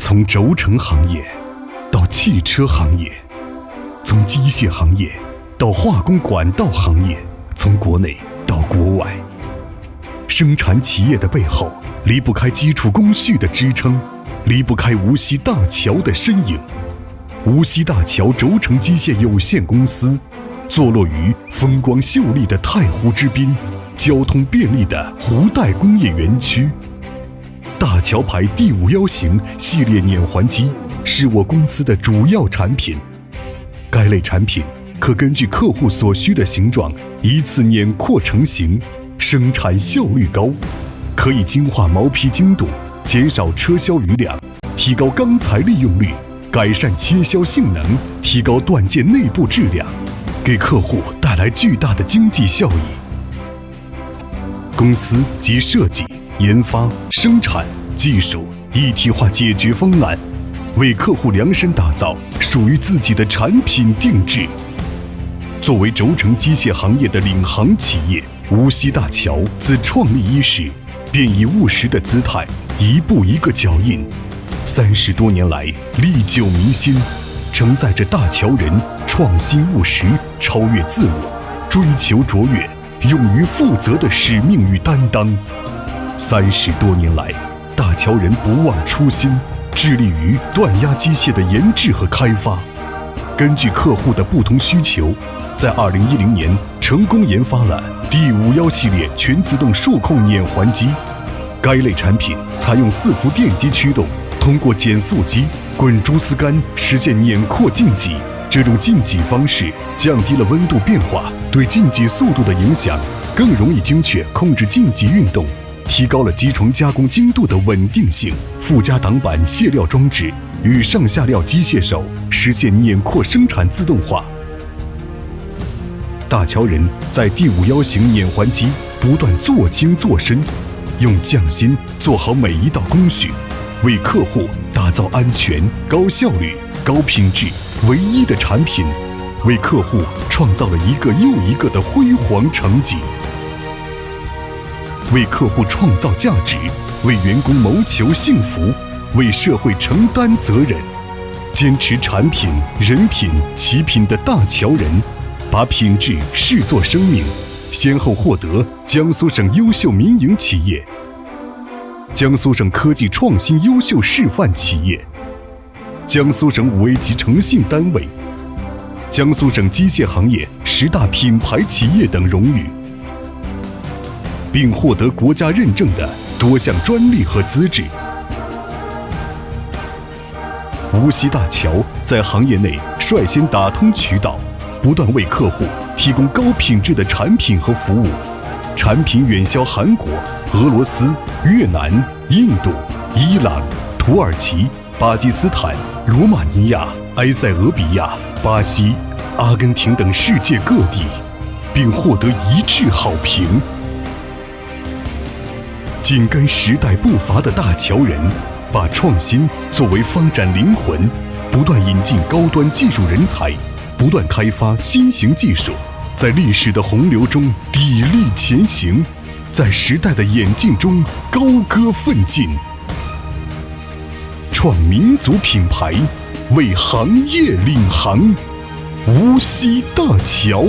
从轴承行业到汽车行业，从机械行业到化工管道行业，从国内到国外，生产企业的背后离不开基础工序的支撑，离不开无锡大桥的身影。无锡大桥轴承机械有限公司坐落于风光秀丽的太湖之滨，交通便利的湖带工业园区。大桥牌D510型系列捻环机是我公司的主要产品。该类产品可根据客户所需的形状依次捻扩成型，生产效率高，可以精化毛坯精度，减少车销余量，提高钢材利用率，改善切削性能，提高断件内部质量，给客户带来巨大的经济效益。公司集设计、研发、生产、技术一体化解决方案，为客户量身打造属于自己的产品定制。作为轴承机械行业的领航企业，无锡大桥自创立伊始，便以务实的姿态一步一个脚印，30多年来历久弥新，承载着大桥人创新务实、超越自我、追求卓越、勇于负责的使命与担当。30多年来，大桥人不忘初心，致力于锻压机械的研制和开发。根据客户的不同需求，在2010年成功研发了D510系列全自动数控捻环机。该类产品采用4伏电机驱动，通过减速机、滚珠丝杆实现捻扩进挤。这种进挤方式降低了温度变化对进挤速度的影响，更容易精确控制进挤运动，提高了机床加工精度的稳定性。附加挡板卸料装置与上下料机械手，实现捻扩生产自动化。大桥人在D510型捻环机不断做精做深，用匠心做好每一道工序，为客户打造安全、高效率、高品质、唯一的产品，为客户创造了一个又一个的辉煌成绩。为客户创造价值，为员工谋求幸福，为社会承担责任。坚持产品、人品、齐品的大桥人，把品质视作生命，先后获得江苏省优秀民营企业、江苏省科技创新优秀示范企业、江苏省5A级诚信单位、江苏省机械行业10大品牌企业等荣誉，并获得国家认证的多项专利和资质。无锡大桥在行业内率先打通渠道，不断为客户提供高品质的产品和服务，产品远销韩国、俄罗斯、越南、印度、伊朗、土耳其、巴基斯坦、罗马尼亚、埃塞俄比亚、巴西、阿根廷等世界各地，并获得一致好评。紧跟时代步伐的大桥人，把创新作为发展灵魂，不断引进高端技术人才，不断开发新型技术，在历史的洪流中砥砺前行，在时代的演进中高歌奋进，创民族品牌，为行业领航。无锡大桥。